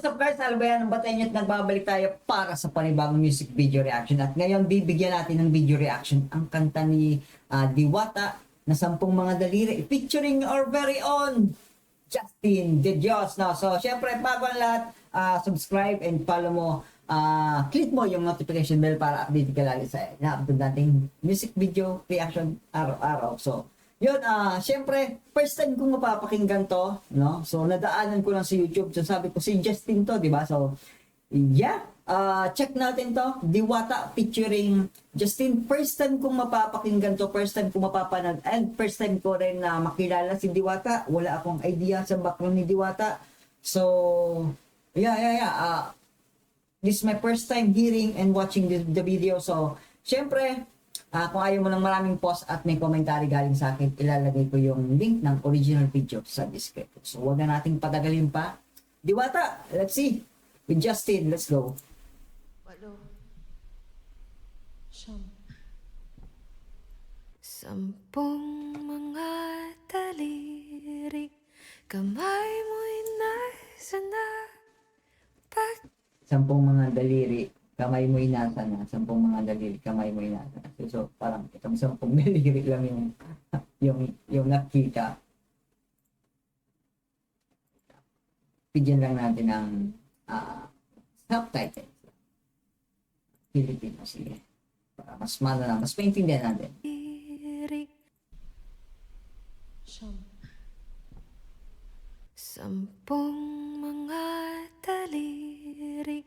What's up guys, Albayan ng Batangas at nagbabalik tayo para sa panibagong music video reaction. At ngayon bibigyan natin ng video reaction ang kanta ni Diwata na 10 Mga Daliri featuring our very own Justin De Dios. No? So syempre bago ang lahat, subscribe and follow mo. Click mo yung notification bell para update ka lagi sa na-upload nating music video reaction araw-araw. So yun, syempre, first time kong mapapakinggan to, no? So, nadaanan ko lang sa YouTube. So, sabi ko, si Justin to, di ba? So, yeah, check natin to. Diwata featuring Justin. First time kong mapapakinggan to, first time kong mapapanood, and first time ko rin na makilala si Diwata. Wala akong idea sa background ni Diwata. So, yeah. This is my first time hearing and watching the video. So, syempre, kung ayaw mo ng maraming post at may commentary galing sa akin, ilalagay ko yung link ng original video sa description. So, huwag na nating patagalin pa. Diwata, let's see. With Justin, let's go. 8, 10 mga daliri, kamay mo'y nasa na 10 mga daliri, kamay mo inasa na. 10 mga daliri, kamay mo inasa na. So parang itong 10 daliri lang yung nakita. Bigyan lang natin ng subtitles. Filipino, sige. Para mas mas maintindihan natin. diri. 10 mga daliri,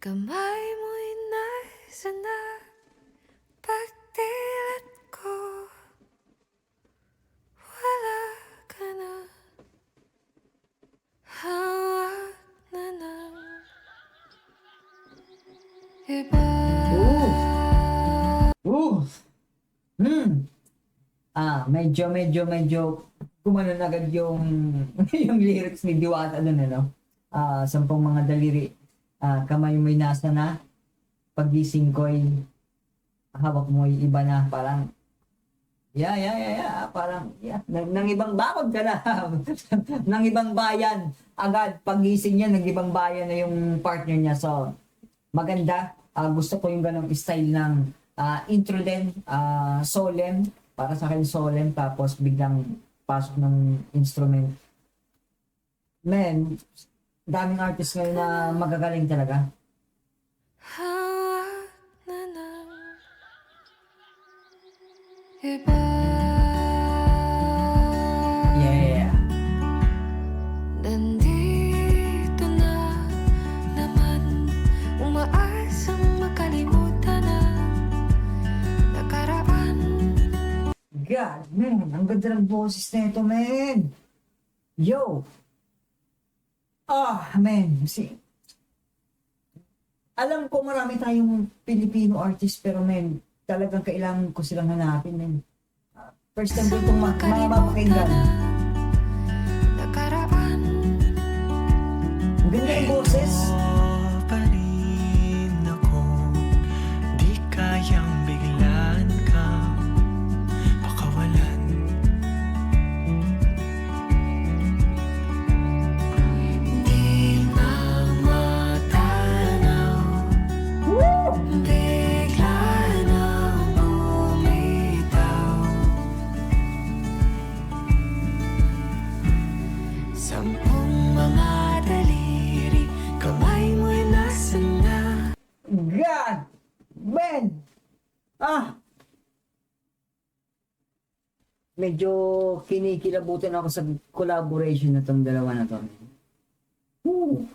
kamay mo'y nasa na pagdilat ko, wala ka na, hawak na ng iba. Medyo kumanon agad yung yung lyrics ni Diwata doon, ano? 10 mga daliri, kamay mo'y nasa na, pagising ko'y hawak mo'y iba na, parang parang nang ibang bakod ka na. Nang ibang bayan agad, pagising niya nang ibang bayan na yung partner niya. So maganda, gusto ko yung ganong style ng intro din, solemn, para sa akin solemn, tapos biglang pasok ng instrument. Man, daming artist ngayon na magagaling talaga. Hawak na ng iba. Yeah. Nandito na naman, umaasang makalimutan na nakaraan. God, man, ang ganda ng boses na ito, man. Yo. Man, alam ko marami tayong Filipino artist, pero man, talagang kailangan ko silang hanapin, man. First time ko itong mapapakinggan. Nakaraan. Ang ganda ng boses. Pa rin ako, di kayang biglan kang pakawalan. Di na matanaw, bigla nang bumitaw. 10 mga daliri, kamay mo'y nasa na. God, man. Medyo kinikilabutan ako sa collaboration na tong dalawa na to. Woo.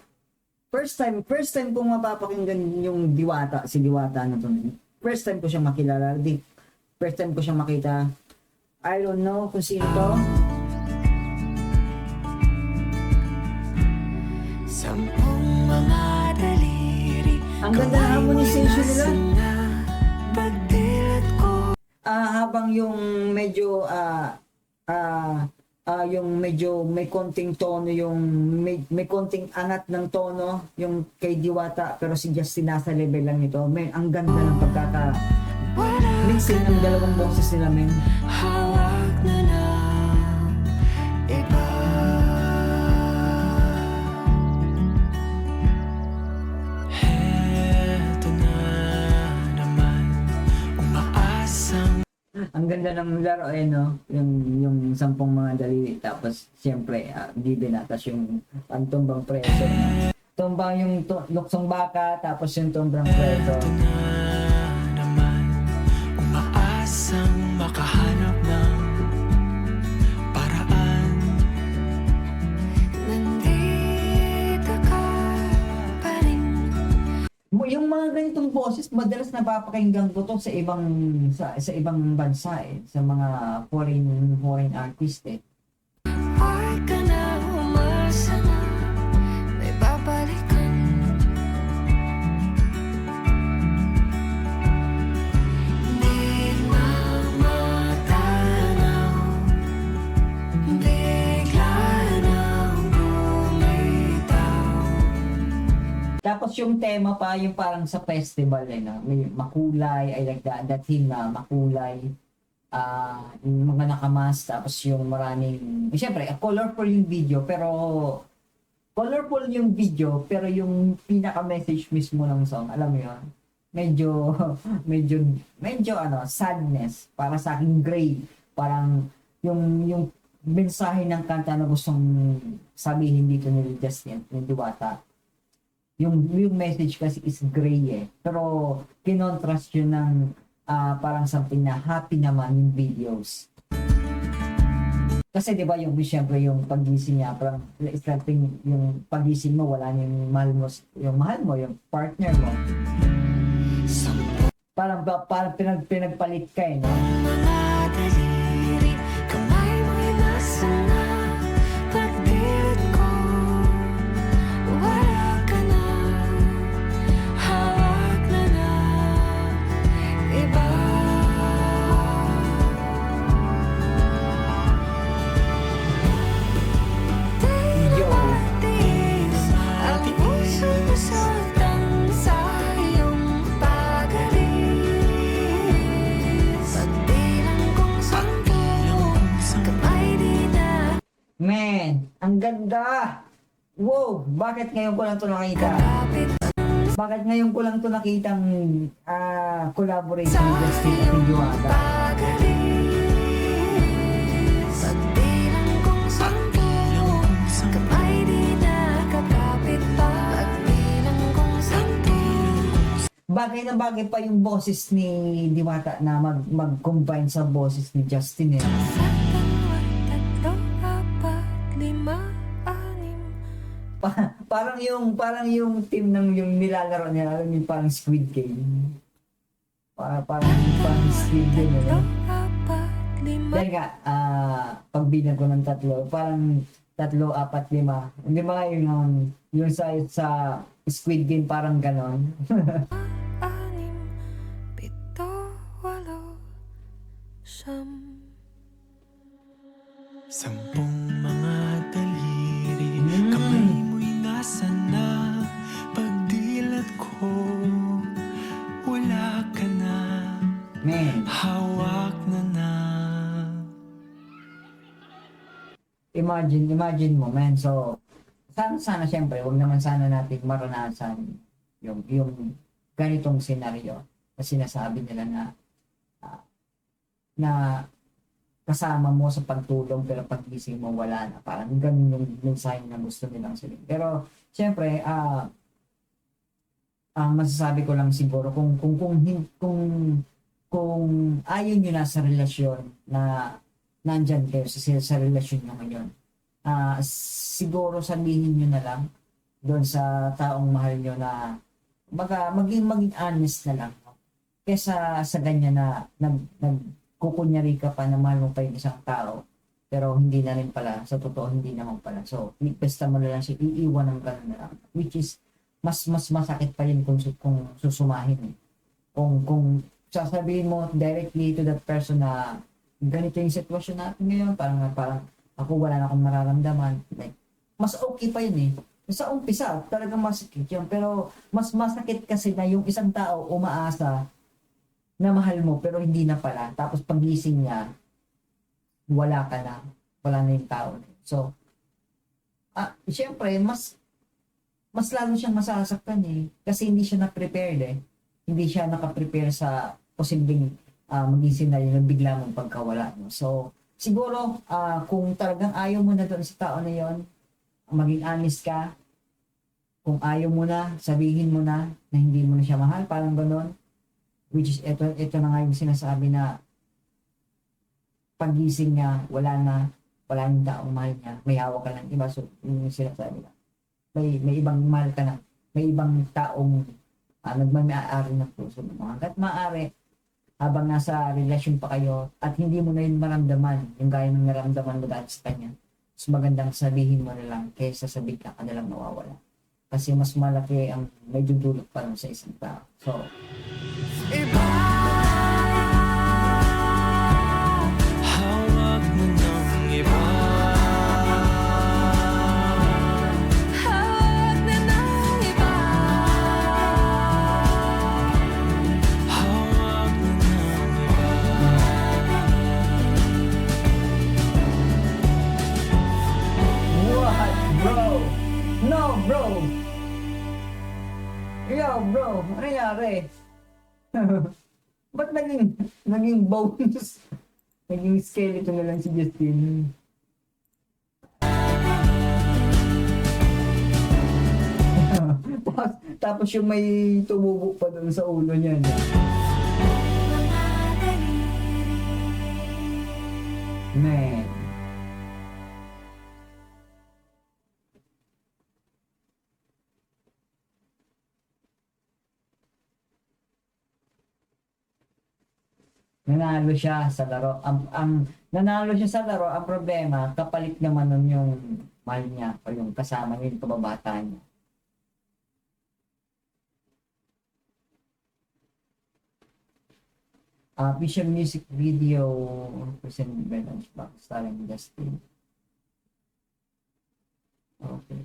First time kong mapapakinggan yung si Diwata na to. First time ko siyang makilala. First time ko siyang makita. I don't know kung sino to. 10 mga daliri, Ang ganda ng harmonization nila. pagdilat ko. Habang yung medyo yung medyo may konting tono, yung may konting angat ng tono yung kay Diwata, pero si Justin nasa level lang nito. Men, ang ganda ng mixing ng dalawang boses nila, men. Hawak na ng iba. Ang ganda ng laro no? Yung sampung mga daliri. Tapos, siyempre, given na. Tapos yung pantumbang preso. Tumbang yung luksong baka, tapos yung tumbang preso. Ito na naman, umaasang makahanap ng paraan. Nandito ka pa rin. Yung mga ganitong boses, madalas napapakinggan ko to sa ibang bansa sa mga foreign artist Huwag ka na umasa na may babalikan. Di na matanaw, bigla nang bumitaw. Tapos yung tema pa, yung parang sa festival no? May makulay, I like that theme na makulay. Yung mga nakamas, tapos yung maraming, siyempre, colorful yung video, pero yung pinaka-message mismo ng song, alam mo yun, medyo, medyo sadness, para sa akin gray, parang yung mensahe ng kanta na gustong sabihin dito ni Justin, ni Diwata, yung message kasi is gray pero kinontrast yun ng parang something na happy naman yung videos. Kasi 'di ba yung siyempre yung paggising niya parang starting yung paggising mo wala na yung mahal mo yung partner mo. Parang pinagpalit ka no? Mga daliri, kamay mo'y nasa na pagdilit ko. Wala ka na, hawak na iba. Yo. Tiis ang puso ko sa tansa iyong pagalis. Pagbilang kong sampu, kamay di na. Man, ang ganda. Wow, bakit ngayon ko lang to nakita? Kapit Bakit ngayon ko lang to nakitang collaboration sa ni Justin at iyong Diwata? pagalis. Pagbilang kong sampu, kamay di na kakapit pa. Pagbilang kong sampu, Bagay na bagay pa yung boses ni Diwata na mag-combine sa boses ni Justin sa dalawa, tatlo, apat, lima, anim. parang yung team ng yung nilalaro nila, alam mo yung parang Squid Game. Parang Squid Game Tatlo, apat, lima. Dahil nga, pagbilang ko ng tatlo, parang 3, 4, 5. Hindi ba yung sa Squid Game parang ganon? Anim, pito, walo, siyam. Sampung mga daliri, Mm. kamay mo'y nasa na pagdilat ko. Wala ka na, Man, hawak na. imagine mo, man. So, sana siyempre, wag naman sana natin maranasan yung ganitong senaryo na sinasabi nila na kasama mo sa pagtulong pero paggising mo wala na. Parang ganun yung mensahe na gusto nilang sabihin. Pero, siyempre, ang masasabi ko lang siguro kung ayaw nyo na sa relasyon na nandyan kayo sa relasyon nyo ngayon, siguro sabihin nyo na lang doon sa taong mahal nyo na maging honest na lang. Kesa sa ganyan na nagkukunyari ka pa na mahal mo pa yung isang tao pero hindi na rin pala, sa totoo hindi naman pala. So, basta mo na lang siya, iiwan ng gano'n na lang. Which is, mas masakit pa yun kung susumahin. Kung sasabihin mo directly to that person na ganito yung sitwasyon natin ngayon, parang ako wala na akong mararamdaman. Like, mas okay pa yun Sa umpisa, talagang masakit yun. Pero mas masakit kasi na yung isang tao umaasa na mahal mo pero hindi na pala. Tapos pagising niya, wala ka na. Wala na yung tao. So, siyempre, mas lalo siyang masasaktan kasi hindi siya na-prepared Hindi siya naka-prepare sa posibleng maging senaryo na bigla mong pagkawala mo. So, siguro, kung talagang ayaw mo na doon sa tao na yon, maging honest ka. Kung ayaw mo na, sabihin mo na hindi mo na siya mahal, parang gano'n. Which is, ito na nga yung sinasabi na pagising niya, wala yung taong mahal niya, may hawak ka ng iba. So, yung sinasabi na, may ibang mahal ka na, may ibang taong nagmamaari ng puso mo. Hanggat maaari, habang nasa relasyon pa kayo at hindi mo na yun maramdaman, yung gaya ng naramdaman mo dati sa kanya, mas magandang sabihin mo na lang kaysa sa bigla ka na lang nawawala. Kasi mas malaki ang may dudulot pa rin sa isang tao. So, hawak mo ng iba. hawak na ng iba. Hawak mo ng iba. what, bro? No, bro! Yo, bro! Ano nangyari? Ba't naging bones? Naging skeleton na lang si Justin. tapos yung may tumubo pa doon sa ulo niya. Man. Nanalo siya sa laro. Nanalo siya sa laro, ang problema, kapalit naman nun yung mahal niya o yung kasama niya, yung kababata niya. Official music video presented by Lunchbox starring Justin. Okay.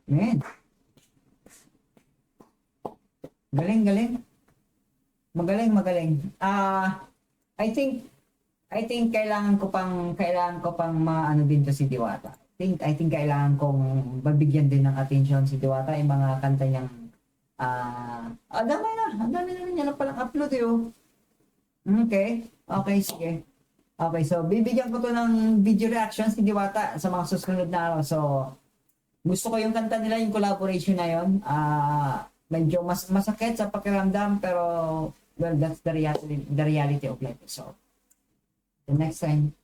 Man. Galing. Magaling. I think kailangan ko pang maano din to si Diwata. I think kailangan kong babigyan din ng attention si Diwata yung mga kanta niyang ang dami na niya na palang upload Okay, sige. Okay, so bibigyan ko to ng video reaction si Diwata sa mga susunod na araw. So, gusto ko yung kanta nila, yung collaboration na yun. Medyo masakit sa pakiramdam, pero well, that's the reality of life. So, the next time,